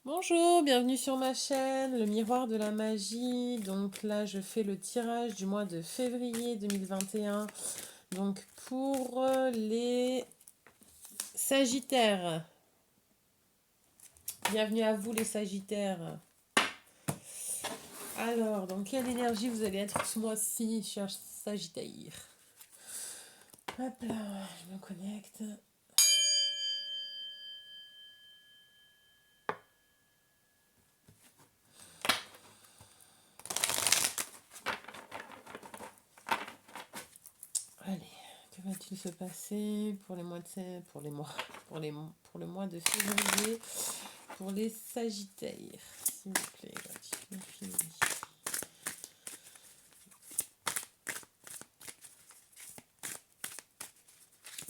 Bonjour, bienvenue sur ma chaîne, le miroir de la magie. Donc là, je fais le tirage du mois de février 2021. Donc pour les Sagittaires. Bienvenue à vous les Sagittaires. Alors, dans quelle énergie vous allez être ce mois-ci, cher Sagittaire? Hop là, je me connecte. Allez, que va-t-il se passer pour les mois de pour les mois pour le mois de février pour les Sagittaires, s'il vous plaît, gratuitement fini.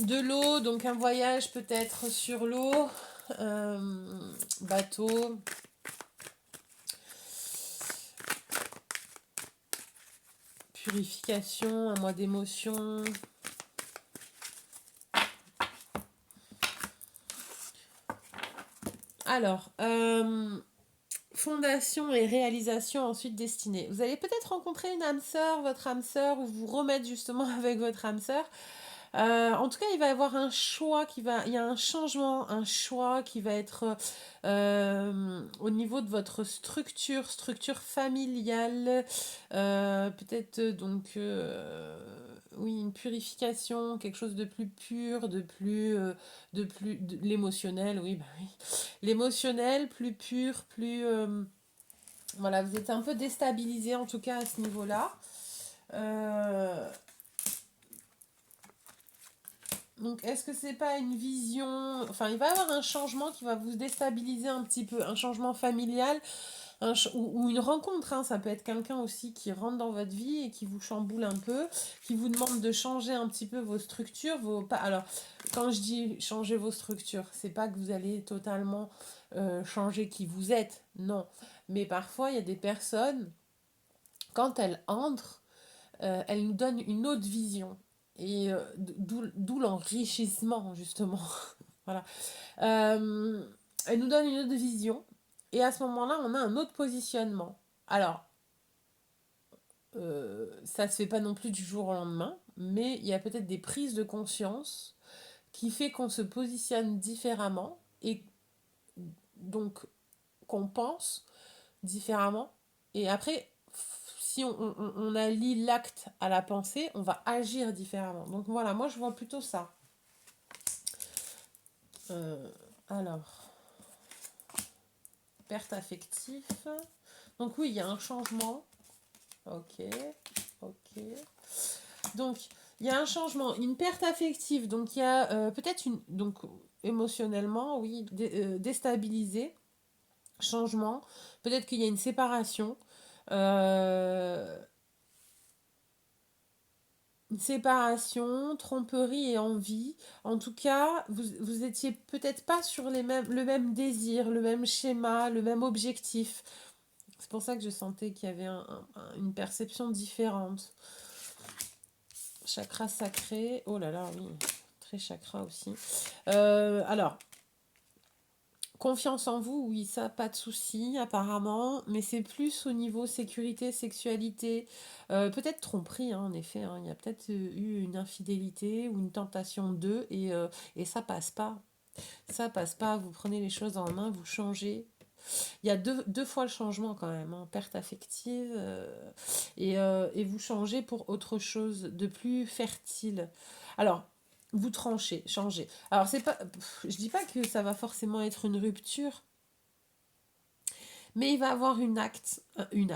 De l'eau, donc un voyage peut-être sur l'eau, bateau. Purification, un mois d'émotion. Alors, fondation et réalisation ensuite destinée. Vous allez peut-être rencontrer une âme sœur, votre âme sœur, ou vous remettre justement avec votre âme sœur. En tout cas, il va y avoir un choix il y a un changement, un choix qui va être au niveau de votre structure familiale, peut-être oui, une purification, quelque chose de plus pur, de l'émotionnel, oui, bah oui, l'émotionnel plus pur, voilà, vous êtes un peu déstabilisé en tout cas à ce niveau-là. Euh, Donc, est-ce que c'est pas une vision... Enfin, il va y avoir un changement qui va vous déstabiliser un petit peu, un changement familial, ou une rencontre, hein. Ça peut être quelqu'un aussi qui rentre dans votre vie et qui vous chamboule un peu, qui vous demande de changer un petit peu vos structures. Alors, quand je dis changer vos structures, c'est pas que vous allez totalement changer qui vous êtes, non. Mais parfois, il y a des personnes, quand elles entrent, elle nous donne une autre vision. Et d'où l'enrichissement, justement. Voilà. Elle nous donne une autre vision. Et à ce moment-là, on a un autre positionnement. Alors, ça se fait pas non plus du jour au lendemain, mais il y a peut-être des prises de conscience qui fait qu'on se positionne différemment et donc qu'on pense différemment. Et après, si on allie l'acte à la pensée, on va agir différemment. Donc voilà, moi je vois plutôt ça. Euh, alors, perte affective. Donc oui, il y a un changement. Ok, ok. Donc, il y a un changement, une perte affective. Donc, il y a peut-être une... Donc, émotionnellement, oui, déstabilisé. Changement. Peut-être qu'il y a une séparation. Euh, Séparation, tromperie et envie. En tout cas, vous étiez peut-être pas sur le même désir, le même schéma, le même objectif. C'est pour ça que je sentais qu'il y avait une perception différente. Chakra sacré. Oh là là, oui. Très chakra aussi. Alors, confiance en vous, oui, ça, pas de souci, apparemment. Mais c'est plus au niveau sécurité, sexualité. Peut-être tromperie, hein, en effet. Hein. Il y a peut-être eu une infidélité ou une tentation d'eux et ça passe pas. Ça passe pas. Vous prenez les choses en main, vous changez. Il y a deux fois le changement quand même, hein, perte affective, et vous changez pour autre chose de plus fertile. Alors, vous tranchez, changez. Alors, c'est pas, je dis pas que ça va forcément être une rupture, mais il va avoir une acte, une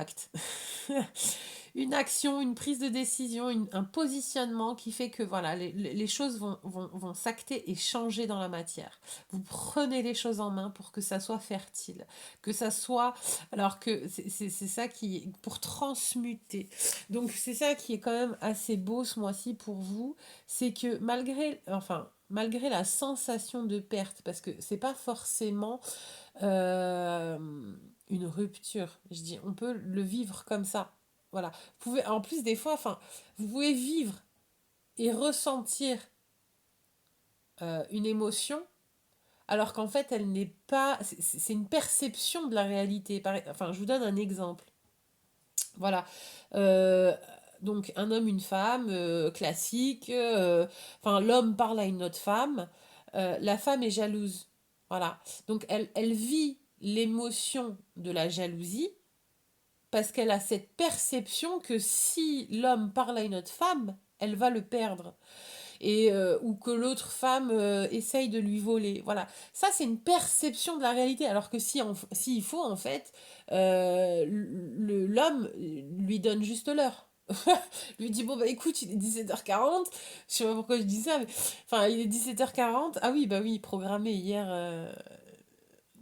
action, une prise de décision, un positionnement qui fait que voilà, les choses vont s'acter et changer dans la matière. Vous prenez les choses en main pour que ça soit fertile, que ça soit... Alors que c'est ça qui... pour transmuter. Donc c'est ça qui est quand même assez beau ce mois-ci pour vous, c'est que malgré la sensation de perte, parce que c'est pas forcément euh, une rupture. Je dis, on peut le vivre comme ça. Voilà. Vous pouvez, en plus, des fois, enfin, vous pouvez vivre et ressentir une émotion alors qu'en fait, elle n'est pas... C'est une perception de la réalité. Enfin, je vous donne un exemple. Voilà. Euh, donc, un homme, une femme, classique. Enfin, l'homme parle à une autre femme. La femme est jalouse. Voilà. Donc, elle vit l'émotion de la jalousie parce qu'elle a cette perception que si l'homme parle à une autre femme, elle va le perdre ou que l'autre femme essaye de lui voler. Voilà. Ça, c'est une perception de la réalité. Alors que s'il faut, en fait, l'homme lui donne juste l'heure. Lui dit, bon, bah écoute, il est 17h40. Je sais pas pourquoi je dis ça, mais enfin, il est 17h40. Ah oui, bah oui, programmé hier.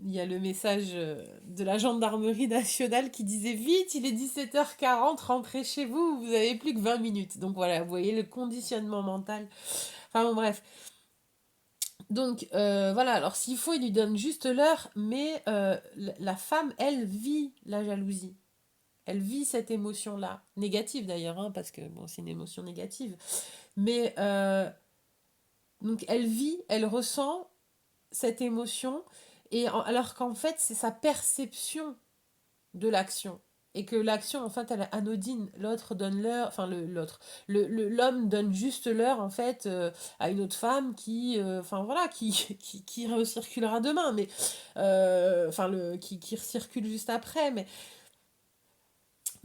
Il y a le message de la gendarmerie nationale qui disait vite, il est 17h40, rentrez chez vous, vous avez plus que 20 minutes. Donc voilà, vous voyez le conditionnement mental. Enfin bon, bref. Donc voilà, alors s'il faut, il lui donne juste l'heure, mais la femme, elle vit la jalousie. Elle vit cette émotion-là, négative d'ailleurs, hein, parce que bon, c'est une émotion négative. Mais donc elle vit, elle ressent cette émotion, alors qu'en fait, c'est sa perception de l'action. Et que l'action, en fait, elle est anodine. L'autre donne l'heure, enfin, l'homme donne juste l'heure, en fait, à une autre femme enfin, voilà, qui recirculera demain, mais, enfin, qui recircule juste après, mais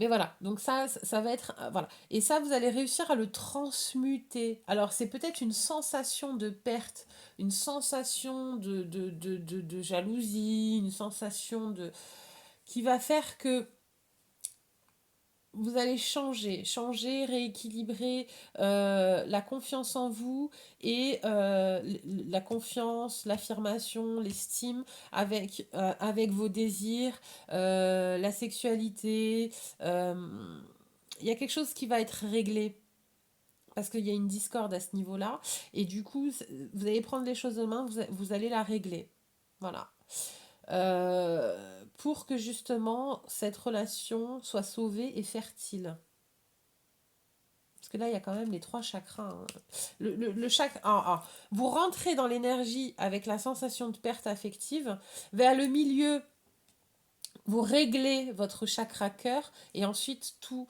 voilà, donc ça va être, voilà. Et ça, vous allez réussir à le transmuter. Alors, c'est peut-être une sensation de perte, une sensation de jalousie, une sensation qui va faire que vous allez changer, rééquilibrer la confiance en vous et la confiance, l'affirmation, l'estime avec vos désirs, la sexualité. euh, Il y a quelque chose qui va être réglé parce qu'il y a une discorde à ce niveau-là. Et du coup, vous allez prendre les choses en main, vous allez la régler. Voilà. Pour que justement cette relation soit sauvée et fertile. Parce que là, il y a quand même les trois chakras. Hein. Le chakra. Vous rentrez dans l'énergie avec la sensation de perte affective. Vers le milieu, vous réglez votre chakra cœur et ensuite tout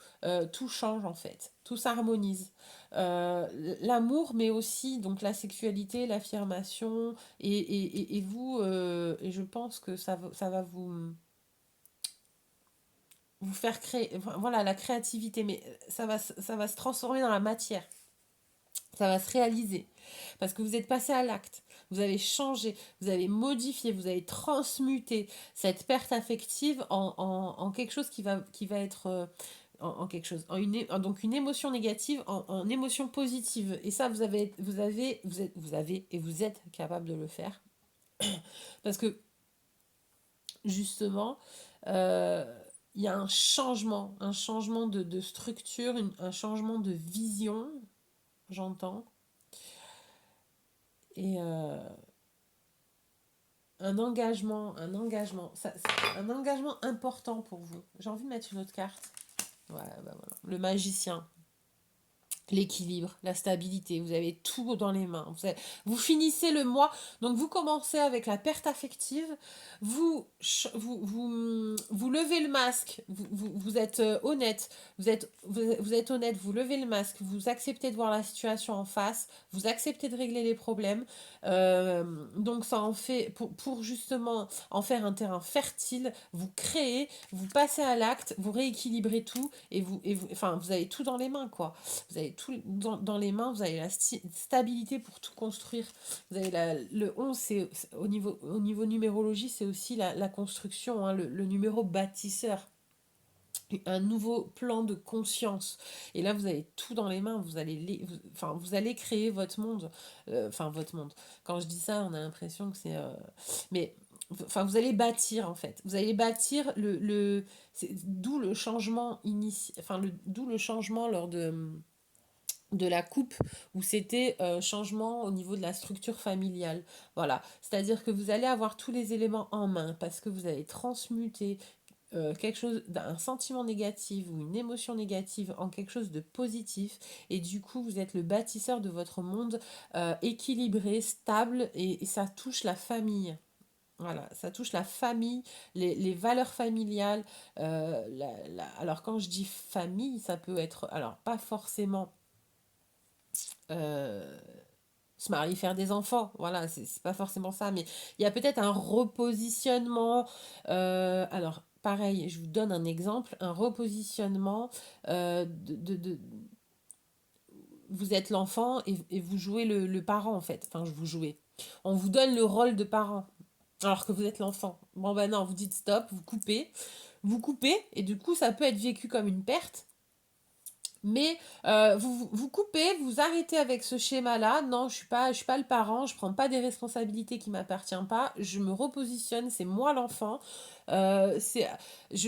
change en fait. Tout s'harmonise. L'amour, mais aussi donc la sexualité, l'affirmation et vous, et je pense que ça va vous faire créer, voilà, la créativité, mais ça va se transformer dans la matière, ça va se réaliser, parce que vous êtes passé à l'acte, vous avez changé, vous avez modifié, vous avez transmuté cette perte affective en quelque chose qui va être... en quelque chose, donc une émotion négative en émotion positive. Et ça, vous avez et vous êtes capable de le faire. Parce que justement, euh, il y a un changement de structure, un changement de vision, j'entends, et un engagement important pour vous. J'ai envie de mettre une autre carte. Ouais, bah voilà. Le magicien. L'équilibre, la stabilité, vous avez tout dans les mains. Vous finissez le mois, donc vous commencez avec la perte affective, vous levez le masque, vous êtes honnête, vous êtes honnête, vous levez le masque, vous acceptez de voir la situation en face, vous acceptez de régler les problèmes, donc ça en fait, pour justement en faire un terrain fertile, vous créez, vous passez à l'acte, vous rééquilibrez tout, enfin, vous avez tout dans les mains, quoi. Vous avez tout dans les mains, vous avez la stabilité pour tout construire. Vous avez le 11, au niveau numérologie, c'est aussi la construction, hein, le numéro bâtisseur. Un nouveau plan de conscience. Et là, vous avez tout dans les mains. Vous allez créer votre monde. Enfin, votre monde. Quand je dis ça, on a l'impression que c'est... mais enfin, vous allez bâtir en fait. Vous allez bâtir d'où le changement d'où le changement lors de la coupe où c'était changement au niveau de la structure familiale. Voilà, c'est-à-dire que vous allez avoir tous les éléments en main parce que vous avez transmuté quelque chose, un sentiment négatif ou une émotion négative en quelque chose de positif, et du coup vous êtes le bâtisseur de votre monde équilibré, stable, et ça touche la famille. Voilà, ça touche la famille, les valeurs familiales. Alors quand je dis famille, ça peut être, alors pas forcément euh, se marier, faire des enfants, voilà, c'est pas forcément ça, mais il y a peut-être un repositionnement. Alors pareil, je vous donne un exemple, un repositionnement vous êtes l'enfant et vous jouez le parent en fait, enfin vous jouez. On vous donne le rôle de parent alors que vous êtes l'enfant. Bon ben non, vous dites stop, vous coupez, et du coup ça peut être vécu comme une perte, mais vous coupez, vous arrêtez avec ce schéma-là. Non, je suis pas le parent, je prends pas des responsabilités qui m'appartiennent pas, je me repositionne, c'est moi l'enfant.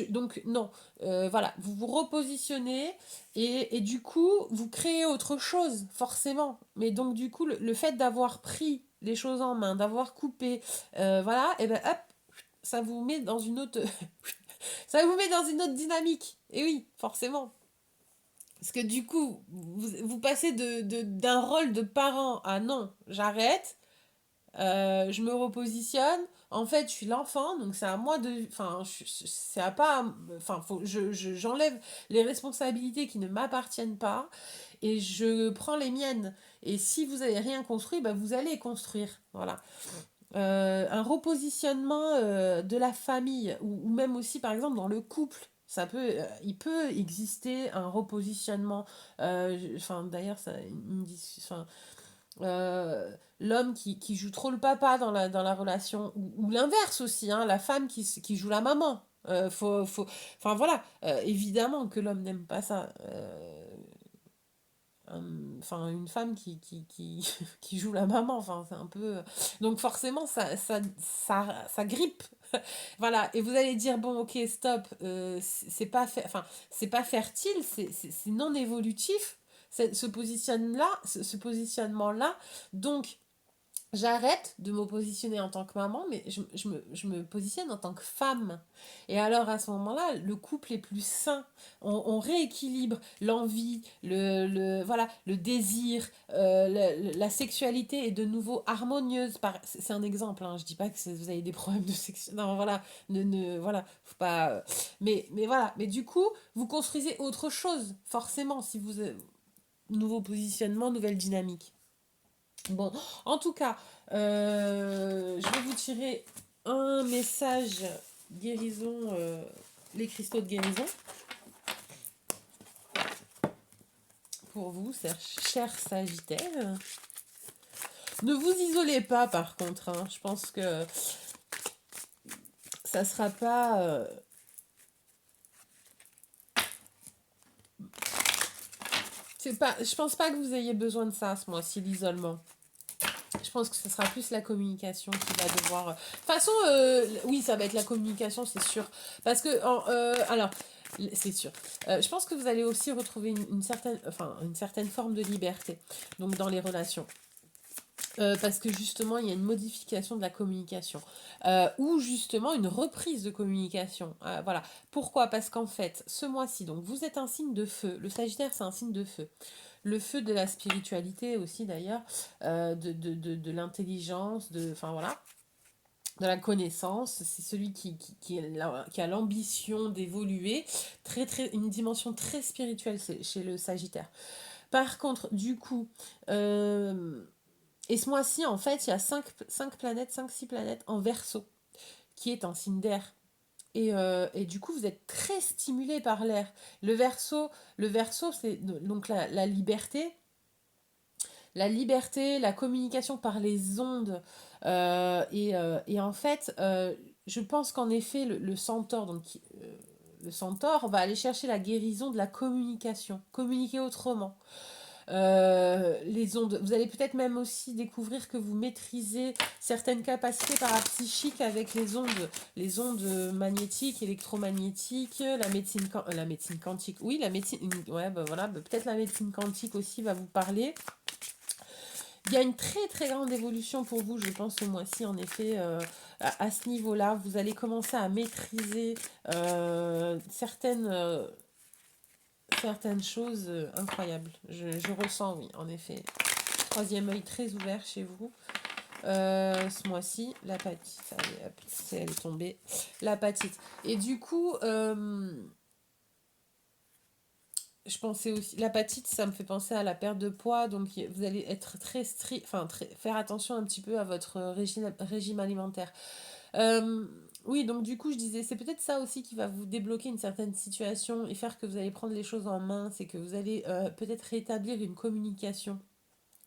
Donc non, voilà, vous vous repositionnez, et du coup vous créez autre chose, forcément. Mais donc du coup le fait d'avoir pris les choses en main, d'avoir coupé, voilà, et ben hop, ça vous met dans une autre ça vous met dans une autre dynamique. Et oui, forcément. Parce que du coup, vous passez d'un rôle de parent à non, j'arrête, je me repositionne. En fait, je suis l'enfant, donc c'est à moi de. Enfin, c'est à pas. Enfin, j'enlève les responsabilités qui ne m'appartiennent pas, et je prends les miennes. Et si vous n'avez rien construit, bah, vous allez construire. Voilà. Un repositionnement de la famille, ou même aussi par exemple dans le couple. Il peut exister un repositionnement. Enfin, d'ailleurs, ils me disent, enfin, l'homme qui joue trop le papa dans la relation, ou l'inverse aussi, hein, la femme qui joue la maman. Enfin voilà, évidemment que l'homme n'aime pas ça. Enfin, une femme qui joue la maman, enfin, c'est un peu. Donc, forcément, ça grippe. Voilà, et vous allez dire, bon, ok, stop, enfin, c'est pas fertile, c'est non évolutif, ce positionnement-là. Donc, j'arrête de me positionner en tant que maman, mais je me positionne en tant que femme. Et alors à ce moment-là, le couple est plus sain. On rééquilibre l'envie, voilà, le désir, la sexualité est de nouveau harmonieuse. C'est un exemple, hein, je dis pas que vous avez des problèmes de sexualité. Non, voilà, voilà, faut pas. Mais voilà, mais du coup, vous construisez autre chose, forcément, si vous. Nouveau positionnement, nouvelle dynamique. Bon, en tout cas, je vais vous tirer un message guérison, les cristaux de guérison, pour vous, cher Sagittaire. Ne vous isolez pas, par contre, hein. Je pense que ça sera pas... je pense pas que vous ayez besoin de ça ce mois-ci, l'isolement. Je pense que ce sera plus la communication qui va devoir. De toute façon, oui, ça va être la communication, c'est sûr. Parce que, alors, c'est sûr. Je pense que vous allez aussi retrouver une certaine forme de liberté, donc dans les relations. Parce que justement, il y a une modification de la communication. Ou justement une reprise de communication. Voilà. Pourquoi? Parce qu'en fait, ce mois-ci, donc vous êtes un signe de feu. Le Sagittaire, c'est un signe de feu. Le feu de la spiritualité aussi d'ailleurs, de l'intelligence, enfin voilà, de la connaissance. C'est celui qui a l'ambition d'évoluer, une dimension très spirituelle chez le Sagittaire. Par contre, du coup, et ce mois-ci, en fait, il y a 5-6 planètes en Verseau, qui est un signe d'air. Et du coup, vous êtes très stimulé par l'air. Le verso, c'est donc la liberté, la communication par les ondes. Et en fait, je pense qu'en effet, le centaure, le centaure va aller chercher la guérison de la communication, communiquer autrement. Les ondes. Vous allez peut-être même aussi découvrir que vous maîtrisez certaines capacités parapsychiques avec les ondes magnétiques, électromagnétiques, la médecine quantique. Oui, la médecine, ouais, bah voilà, bah peut-être la médecine quantique aussi va vous parler. Il y a une très très grande évolution pour vous, je pense, ce mois-ci, en effet, à ce niveau-là. Vous allez commencer à maîtriser certaines choses incroyables. Je ressens, oui, en effet. Troisième œil très ouvert chez vous. Ce mois-ci, l'apatite, allez, hop, elle est tombée. L'apatite. Et du coup, je pensais aussi, l'apatite, ça me fait penser à la perte de poids, donc vous allez être très strict, enfin, faire attention un petit peu à votre régime alimentaire. Euh, oui, donc du coup, je disais, c'est peut-être ça aussi qui va vous débloquer une certaine situation et faire que vous allez prendre les choses en main, c'est que vous allez peut-être rétablir une communication.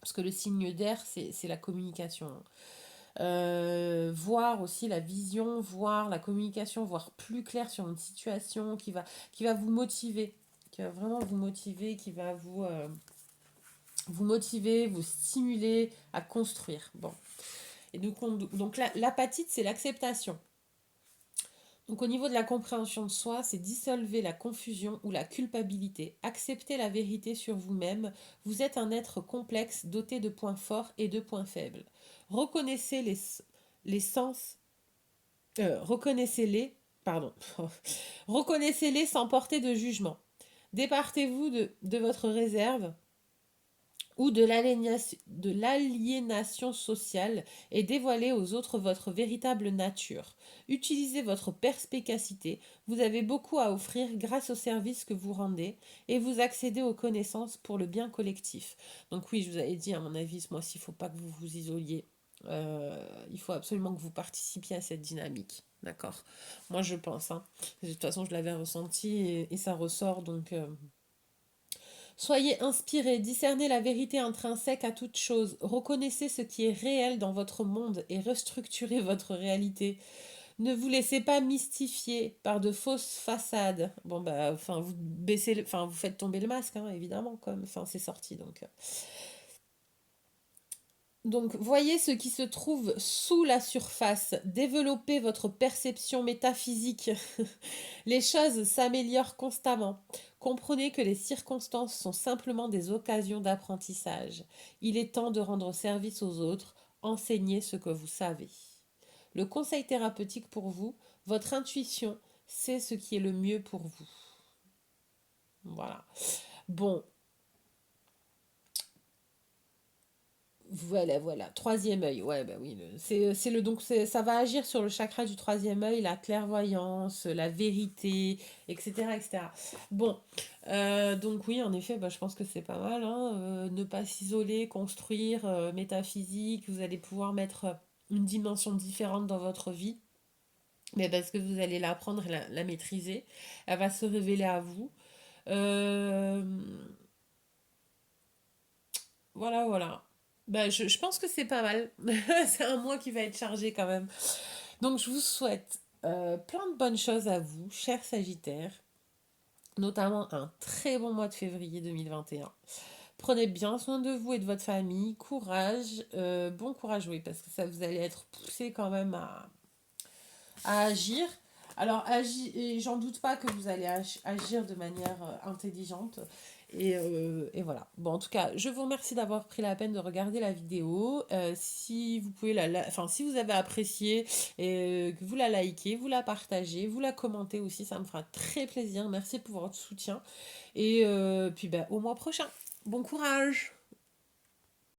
Parce que le signe d'air, c'est la communication. Voir aussi la vision, voir la communication, voir plus clair sur une situation qui va vous motiver, qui va vraiment vous motiver, qui va vous motiver, vous stimuler à construire. Bon. Et donc l'apatite, c'est l'acceptation. Donc au niveau de la compréhension de soi, c'est dissolver la confusion ou la culpabilité, accepter la vérité sur vous-même. Vous êtes un être complexe doté de points forts et de points faibles. Reconnaissez les sens, reconnaissez-les, pardon, reconnaissez-les sans porter de jugement. Départez-vous de votre réserve ou de l'aliénation sociale et dévoilez aux autres votre véritable nature. Utilisez votre perspicacité, vous avez beaucoup à offrir grâce au service que vous rendez et vous accédez aux connaissances pour le bien collectif. Donc oui, je vous avais dit, à mon avis, ce mois-ci, il ne faut pas que vous vous isoliez. Il faut absolument que vous participiez à cette dynamique. D'accord. Moi, je pense. Hein. De toute façon, je l'avais ressenti et ça ressort. Donc, soyez inspirés, discernez la vérité intrinsèque à toute chose, reconnaissez ce qui est réel dans votre monde et restructurez votre réalité. Ne vous laissez pas mystifier par de fausses façades. Bon bah, enfin vous baissez, enfin vous faites tomber le masque, hein, évidemment, comme, enfin c'est sorti donc. Donc, voyez ce qui se trouve sous la surface, développez votre perception métaphysique. Les choses s'améliorent constamment. Comprenez que les circonstances sont simplement des occasions d'apprentissage. Il est temps de rendre service aux autres, enseignez ce que vous savez. Le conseil thérapeutique pour vous, votre intuition, c'est ce qui est le mieux pour vous. Voilà. Bon, voilà. Troisième œil. Ouais, bah oui. Ça va agir sur le chakra du troisième œil, la clairvoyance, la vérité, etc., etc. Bon, donc oui, en effet, bah, je pense que c'est pas mal. Hein, ne pas s'isoler, construire, métaphysique. Vous allez pouvoir mettre une dimension différente dans votre vie, mais parce que vous allez l'apprendre et la maîtriser. Elle va se révéler à vous. Euh, voilà. Bah, je pense que c'est pas mal. C'est un mois qui va être chargé quand même. Donc, je vous souhaite plein de bonnes choses à vous, chers Sagittaires, notamment un très bon mois de février 2021. Prenez bien soin de vous et de votre famille. Courage, bon courage, oui, parce que ça, vous allez être poussé quand même à agir. Alors, et j'en doute pas que vous allez agir de manière intelligente. Et voilà. Bon, en tout cas, je vous remercie d'avoir pris la peine de regarder la vidéo. Si vous pouvez enfin, si vous avez apprécié et que vous la likez, vous la partagez, vous la commentez aussi, ça me fera très plaisir. Merci pour votre soutien. Et puis, ben, au mois prochain. Bon courage!